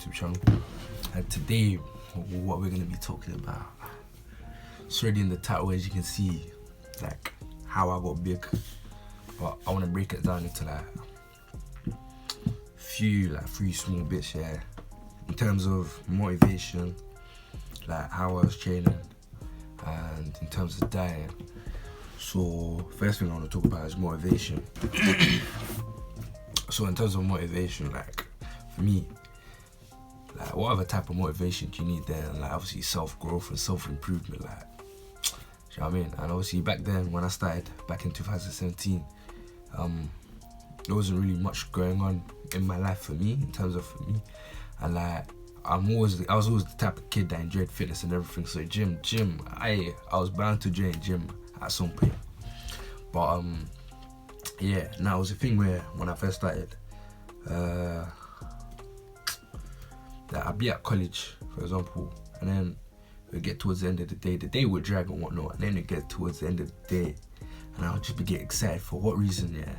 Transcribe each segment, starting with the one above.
YouTube channel, and today what we're gonna be talking about, it's already in the title as you can see, like how I got big, but I want to break it down into like three small bits, yeah, in terms of motivation, like how I was training, and in terms of diet. So first thing I want to talk about is motivation. So in terms of motivation, like for me, like whatever type of motivation do you need there, like obviously self-growth and self-improvement, like, do you know what I mean? And obviously back then when I started back in 2017, there wasn't really much going on in my life for me, in terms of for me, and like I was always the type of kid that enjoyed fitness and everything. So gym, I was bound to join gym at some point. But yeah, now it was a thing where when I first started, that I'd be at college, for example, and then we get towards the end of the day would drag and whatnot, and then it get towards the end of the day, and I would just be getting excited for what reason, yeah,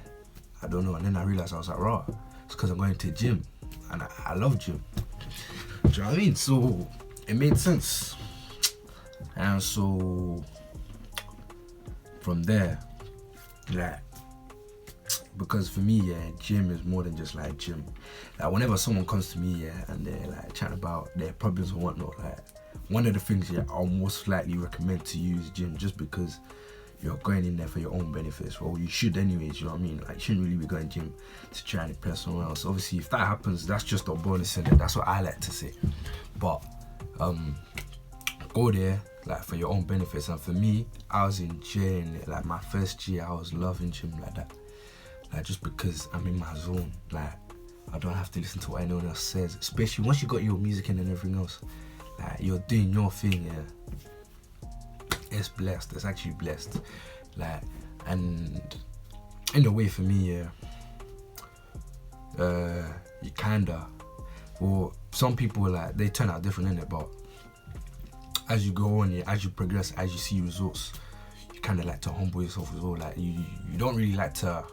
I don't know. And then I realized I was like, raw, it's because I'm going to the gym, and I love gym. Do you know what I mean? So it made sense, and so from there, like, because for me, yeah, gym is more than just like gym. Like whenever someone comes to me, yeah, and they're like chatting about their problems and whatnot, like one of the things, yeah, I'll most likely recommend to you is gym, just because you're going in there for your own benefits. Well, you should anyways, you know what I mean? Like you shouldn't really be going gym to try and impress someone else. Obviously, if that happens, that's just a bonus in it. That's what I like to say. But go there like for your own benefits. And for me, I was enjoying it. Like my first year, I was loving gym like that. Like just because I'm in my zone. Like I don't have to listen to what anyone else says. Especially once you got your music in and everything else. Like you're doing your thing, yeah. It's blessed. It's actually blessed. Like, and in a way for me, yeah, you kinda, well, some people like they turn out different in it, but as you go on, yeah, as you progress, as you see results, you kind of like to humble yourself as well. Like you don't really like to.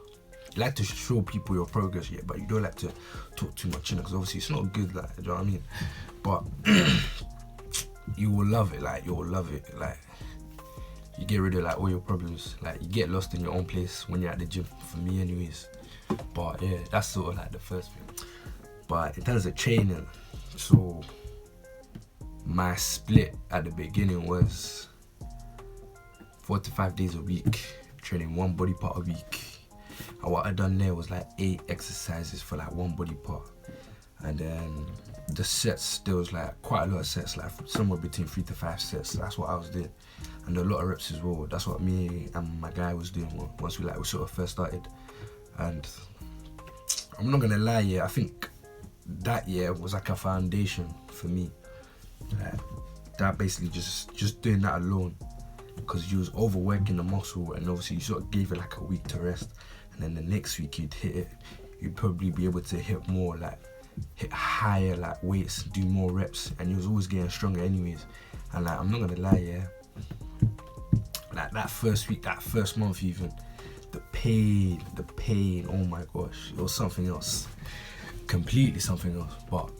You like to show people your progress, yeah, but you don't like to talk too much in it, because obviously it's not good, like, do you know what I mean? But you will love it, like, you'll love it, like, you get rid of, like, all your problems, like, you get lost in your own place when you're at the gym, for me anyways. But, yeah, that's sort of, like, the first thing. But in terms of training, so, my split at the beginning was 4 to 5 days a week, training one body part a week. And what I done there was like 8 exercises for like one body part, and then the sets, there was like quite a lot of sets, like somewhere between 3 to 5 sets. That's what I was doing, and a lot of reps as well. That's what me and my guy was doing once we sort of first started. And I'm not gonna lie, yeah, I think that year was like a foundation for me. Like, that basically just doing that alone, because you was overworking the muscle, and obviously you sort of gave it like a week to rest, and then the next week you'd hit it. You'd probably be able to hit more, like hit higher like weights, do more reps, and you was always getting stronger anyways. And like I'm not gonna lie, yeah, like that first week, that first month even, the pain, oh my gosh, it was something else, completely something else. But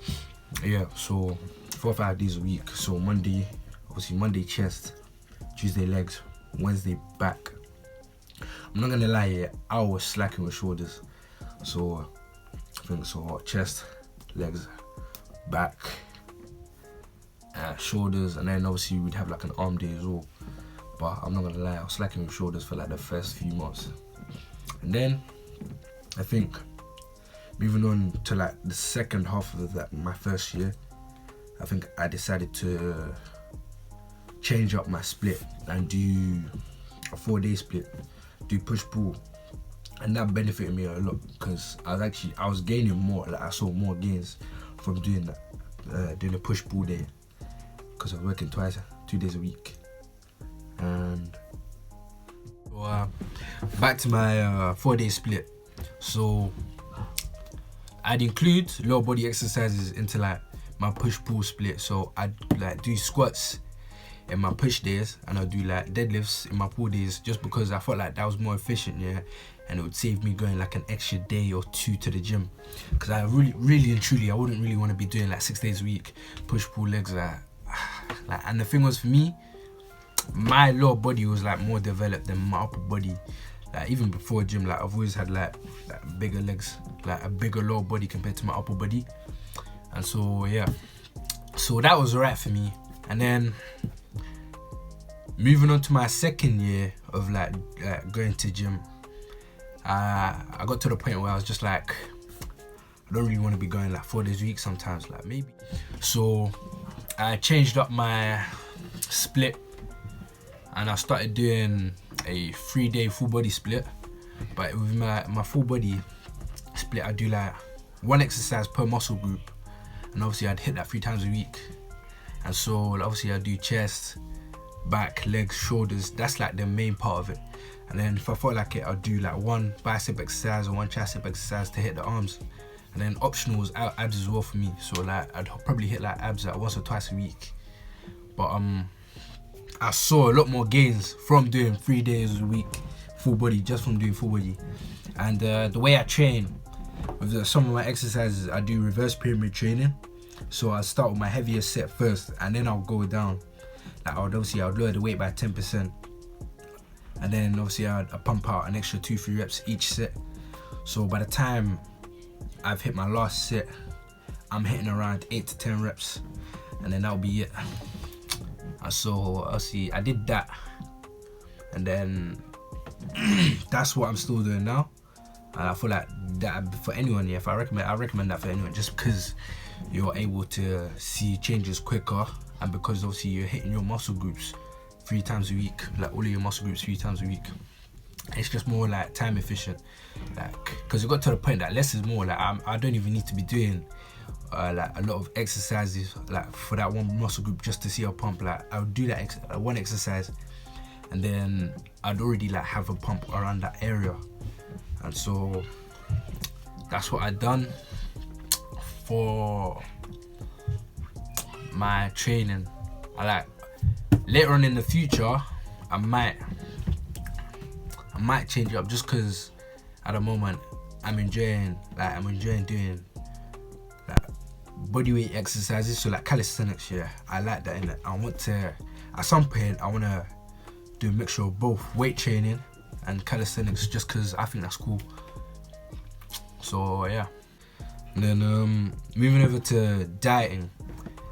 yeah, so 4 or 5 days a week. So Monday, obviously Monday chest, Tuesday legs, Wednesday back. I'm not gonna lie, yeah, I was slacking with shoulders. So I think so chest, legs, back, shoulders, and then obviously we'd have like an arm day as well. But I'm not gonna lie, I was slacking with shoulders for like the first few months. And then I think moving on to like the second half of that, my first year, I think I decided to change up my split and do a 4-day split, do push-pull, and that benefited me a lot, because I was gaining more. Like I saw more gains from doing that, doing a push-pull day, because I was working 2 days a week. And so, back to my 4-day split. So I'd include lower body exercises into like my push-pull split. So I'd like do squats, in my push days, and I'll do like deadlifts in my pull days, just because I felt like that was more efficient, yeah, and it would save me going like an extra day or 2 to the gym, because I really and truly, I wouldn't really want to be doing like 6 days a week push pull legs like. And the thing was, for me, my lower body was like more developed than my upper body. Like even before gym, like I've always had like bigger legs, like a bigger lower body compared to my upper body. And so yeah, so that was alright for me. And then moving on to my second year of like going to gym, I got to the point where I was just like, I don't really want to be going like 4 days a week sometimes, like maybe. So I changed up my split, and I started doing a 3-day full body split. But with my full body split, I do like 1 exercise per muscle group, and obviously I'd hit that 3 times a week. And so obviously I do chest, back, legs, shoulders. That's like the main part of it. And then if I felt like it, I'd do like 1 bicep exercise or 1 tricep exercise to hit the arms. And then optional was abs as well for me. So like I'd probably hit like abs like 1 or 2 a week. But I saw a lot more gains from doing 3 days a week full body, just from doing full body. And the way I train with some of my exercises, I do reverse pyramid training. So I start with my heaviest set first, and then I'll go down. Like I would lower the weight by 10%, and then obviously I'd pump out an extra 2-3 reps each set. So by the time I've hit my last set, I'm hitting around 8 to 10 reps, and then that'll be it. And so obviously I did that, and then that's what I'm still doing now. And I feel like that for anyone, yeah, I recommend that for anyone, just because you're able to see changes quicker, and because obviously you're hitting your muscle groups 3 times a week, like all of your muscle groups 3 times a week. It's just more like time efficient, like because it got to the point that less is more. Like I don't even need to be doing like a lot of exercises like for that 1 muscle group just to see a pump. Like I would do that 1 exercise, and then I'd already like have a pump around that area. And so that's what I'd done for my training. I like later on in the future, I might change it up, just because at the moment I'm enjoying doing like bodyweight exercises, so like calisthenics. Yeah, I like that in it. I want to, at some point, I want to do a mixture of both weight training and calisthenics, just because I think that's cool. So yeah. And then moving over to dieting,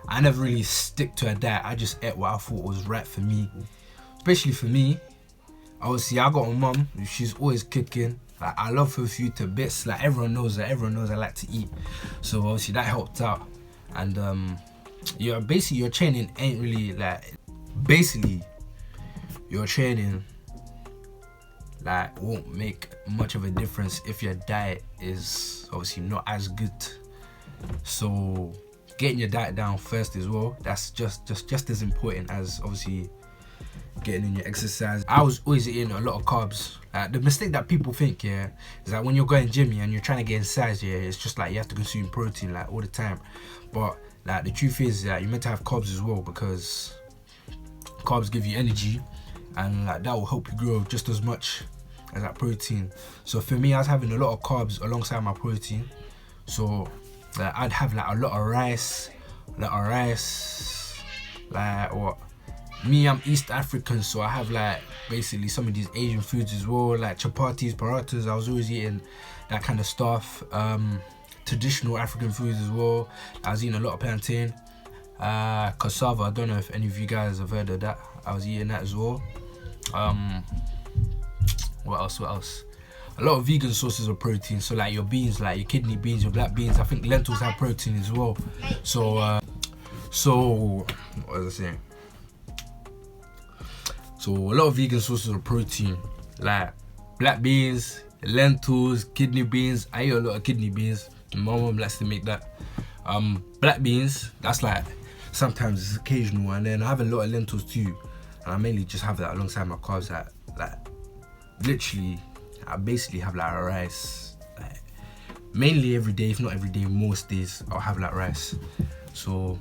I never really stick to a diet. I just ate what I thought was right for me. Especially for me, obviously I got a mum, she's always cooking. Like I love her food to bits. Like everyone knows I like to eat. So obviously that helped out. And your training ain't really like, basically your training like won't make much of a difference if your diet is obviously not as good. So getting your diet down first as well, that's just as important as obviously getting in your exercise. I was always eating a lot of carbs. The mistake that people think, yeah, is that when you're going gym, yeah, and you're trying to get in size, yeah, it's just like you have to consume protein like all the time. But like the truth is that you're meant to have carbs as well, because carbs give you energy, and like that will help you grow just as much as that protein. So for me, I was having a lot of carbs alongside my protein. So like I'd have like a lot of rice, like what? Me, I'm East African, so I have like basically some of these Asian foods as well, like chapatis, parathas. I was always eating that kind of stuff. Traditional African foods as well. I was eating a lot of plantain, cassava. I don't know if any of you guys have heard of that. I was eating that as well. What else? A lot of vegan sources of protein. So like your beans, like your kidney beans, your black beans. I think lentils have protein as well. So what was I saying? So a lot of vegan sources of protein, like black beans, lentils, kidney beans. I eat a lot of kidney beans. My mom likes to make that. Black beans, that's like sometimes it's occasional, and then I have a lot of lentils too, and I mainly just have that alongside my carbs. Like literally, I basically have like rice, like mainly every day, if not every day, most days I'll have like rice. So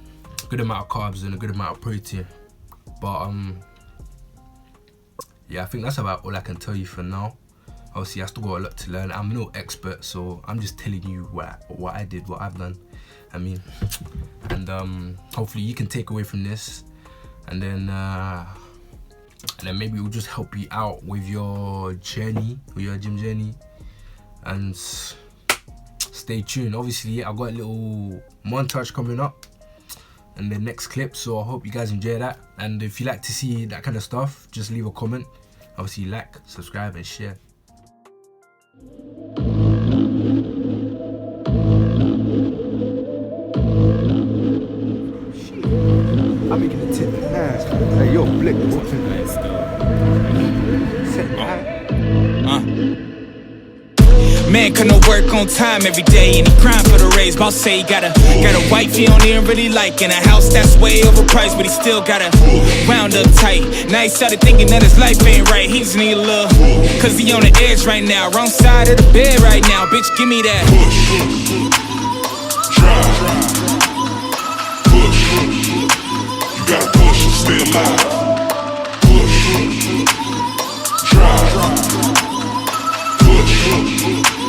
good amount of carbs and a good amount of protein. But yeah, I think that's about all I can tell you for now. Obviously, I still got a lot to learn. I'm no expert, so I'm just telling you what I did, what I've done. I mean, and hopefully you can take away from this, and then maybe it will just help you out with your journey, with your gym journey. And stay tuned. Obviously, I got a little montage coming up in the next clip, so I hope you guys enjoy that. And if you like to see that kind of stuff, just leave a comment. Obviously, like, subscribe, and share. I'm making a tip nice. Hey, yo, Blick, what's in there? Man couldn't work on time every day, and he grind for the raise. Boss say he got a wife he don't even really like, and a house that's way overpriced, but he still gotta wound up tight. Now he started thinking that his life ain't right. He just need a little, cause he on the edge right now, wrong side of the bed right now. Bitch, give me that. You gotta push and stay alive.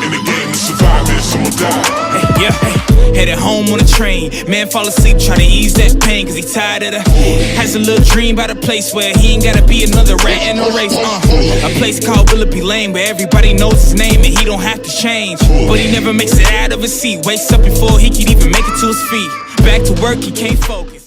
In the game to survive it, someone die. Hey, yeah, hey, headed home on a train. Man fall asleep, try to ease that pain, cause he tired of the has a little dream about a place where he ain't gotta be another rat in a race. A place called Willoughby Lane, where everybody knows his name and he don't have to change. But he never makes it out of his seat, wakes up before he can even make it to his feet. Back to work, he can't focus.